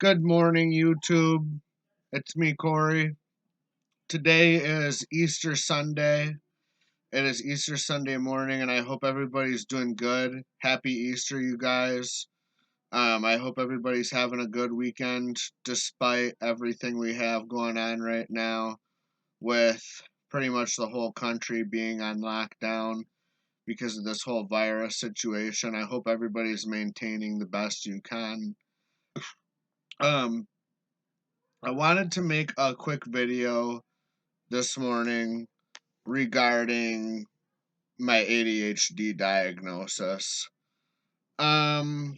Good morning, YouTube. It's me, Corey. Today is Easter Sunday. It is Easter Sunday morning, and I hope everybody's doing good. Happy Easter, you guys. I hope everybody's having a good weekend despite everything we have going on right now with pretty much the whole country being on lockdown because of this whole virus situation. I hope everybody's maintaining the best you can. Um, I wanted to make a quick video this morning regarding my ADHD diagnosis. Um,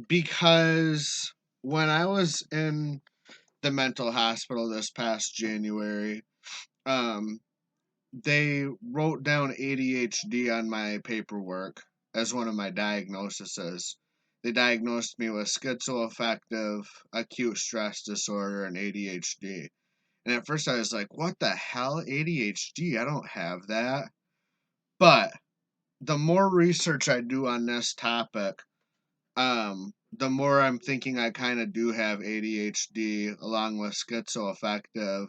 because when I was in the mental hospital this past January, um, they wrote down ADHD on my paperwork as one of my diagnoses. They diagnosed me with schizoaffective, acute stress disorder, and ADHD. And at first I was like, what the hell? ADHD? I don't have that. But the more research I do on this topic, the more I'm thinking I kind of do have ADHD along with schizoaffective,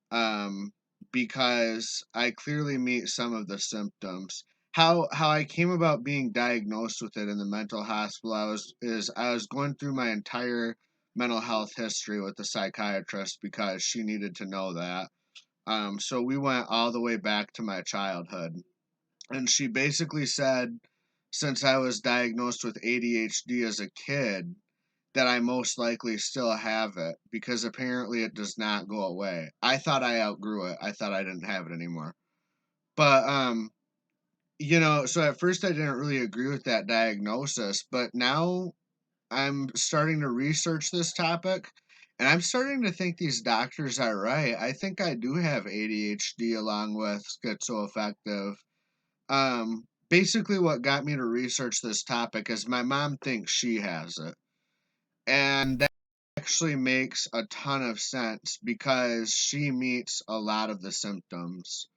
um, because I clearly meet some of the symptoms. How I came about being diagnosed with it in the mental hospital I was going through my entire mental health history with the psychiatrist because she needed to know that. So we went all the way back to my childhood. And she basically said, since I was diagnosed with ADHD as a kid, that I most likely still have it because apparently it does not go away. I thought I outgrew it. I thought I didn't have it anymore. But so at first I didn't really agree with that diagnosis, but now I'm starting to research this topic and I'm starting to think these doctors are right. I think I do have ADHD along with schizoaffective. Basically, what got me to research this topic is my mom thinks she has it. And that actually makes a ton of sense because she meets a lot of the symptoms.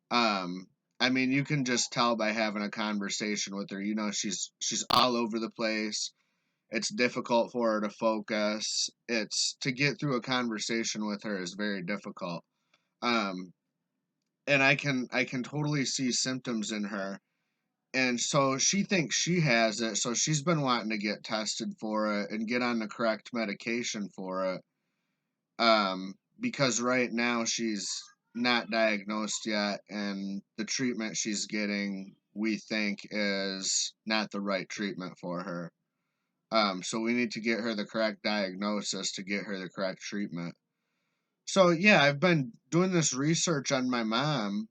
Um, I mean, you can just tell by having a conversation with her. She's all over the place. It's difficult for her to focus. It's to get through a conversation with her is very difficult. Um, and I can totally see symptoms in her. And so she thinks she has it, so she's been wanting to get tested for it and get on the correct medication for it. Because right now she's not diagnosed yet, and the treatment she's getting, we think, is not the right treatment for her. So we need to get her the correct diagnosis to get her the correct treatment. So yeah, I've been doing this research on my mom,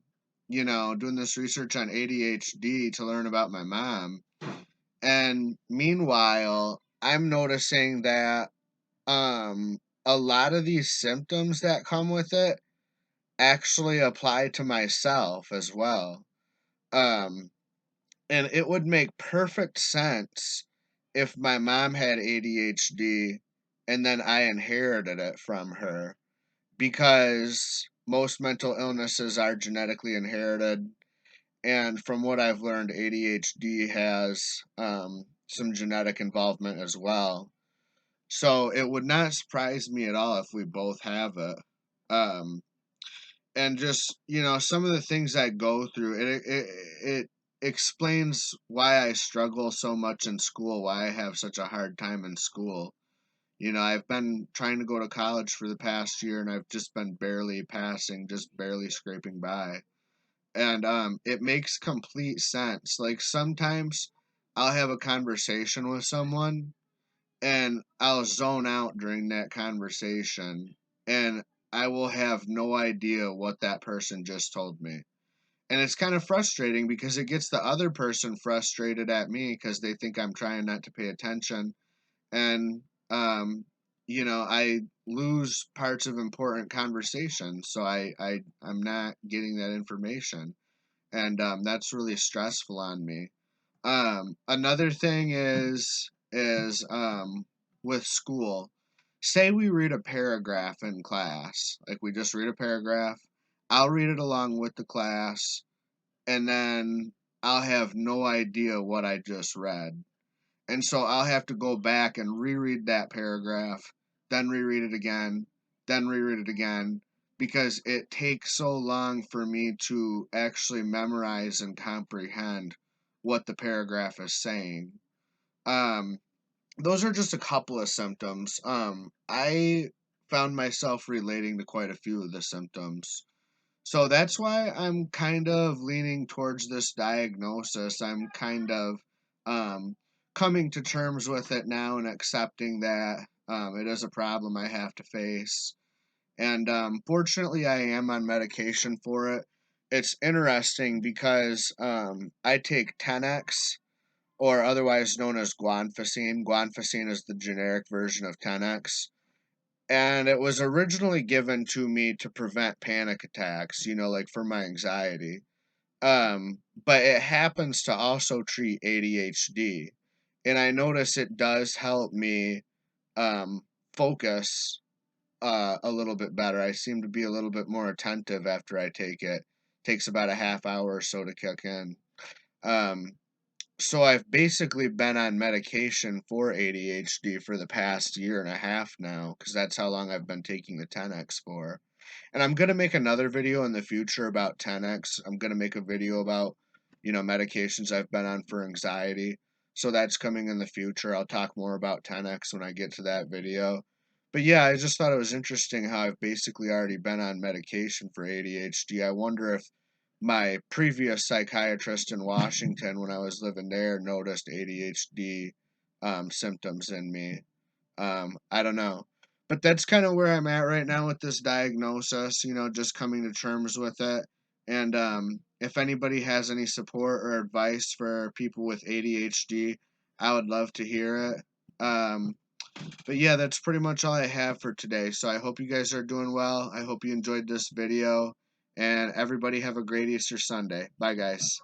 doing this research on ADHD to learn about my mom. And meanwhile, I'm noticing that a lot of these symptoms that come with it actually apply to myself as well. Um and it would make perfect sense if my mom had ADHD and then I inherited it from her because most mental illnesses are genetically inherited. And from what I've learned, ADHD has some genetic involvement as well. So it would not surprise me at all if we both have it. Um, and just some of the things I go through, it explains why I struggle so much in school, why I have such a hard time in school. I've been trying to go to college for the past year, and I've just been barely passing, just barely scraping by. And it makes complete sense. Like sometimes I'll have a conversation with someone and I'll zone out during that conversation and I will have no idea what that person just told me. And it's kind of frustrating because it gets the other person frustrated at me because they think I'm trying not to pay attention. And, um, I lose parts of important conversations. So I'm not getting that information. And that's really stressful on me. Another thing is with school. Say we read a paragraph in class, like we just read a paragraph. I'll read it along with the class, and then I'll have no idea what I just read. And so I'll have to go back and reread that paragraph, then reread it again, then reread it again, because it takes so long for me to actually memorize and comprehend what the paragraph is saying. Um, those are just a couple of symptoms. I found myself relating to quite a few of the symptoms. So that's why I'm kind of leaning towards this diagnosis. I'm kind of um, coming to terms with it now and accepting that it is a problem I have to face. And fortunately, I am on medication for it. It's interesting because I take 10x, or otherwise known as guanfacine. Guanfacine is the generic version of 10x. And it was originally given to me to prevent panic attacks, like for my anxiety. But it happens to also treat ADHD. And I notice it does help me um, focus a little bit better. I seem to be a little bit more attentive after I take it. Takes about a half hour or so to kick in. Um, so I've basically been on medication for ADHD for the past year and a half now, because that's how long I've been taking the 10x for. And I'm gonna make another video in the future about 10x. I'm gonna make a video about, medications I've been on for anxiety. So that's coming in the future. I'll talk more about 10x when I get to that video. But yeah, I just thought it was interesting how I've basically already been on medication for ADHD. I wonder if my previous psychiatrist in Washington, when I was living there, noticed ADHD symptoms in me. I don't know. But that's kind of where I'm at right now with this diagnosis, just coming to terms with it. And if anybody has any support or advice for people with ADHD, I would love to hear it. But yeah, that's pretty much all I have for today. So I hope you guys are doing well. I hope you enjoyed this video. And everybody have a great Easter Sunday. Bye, guys.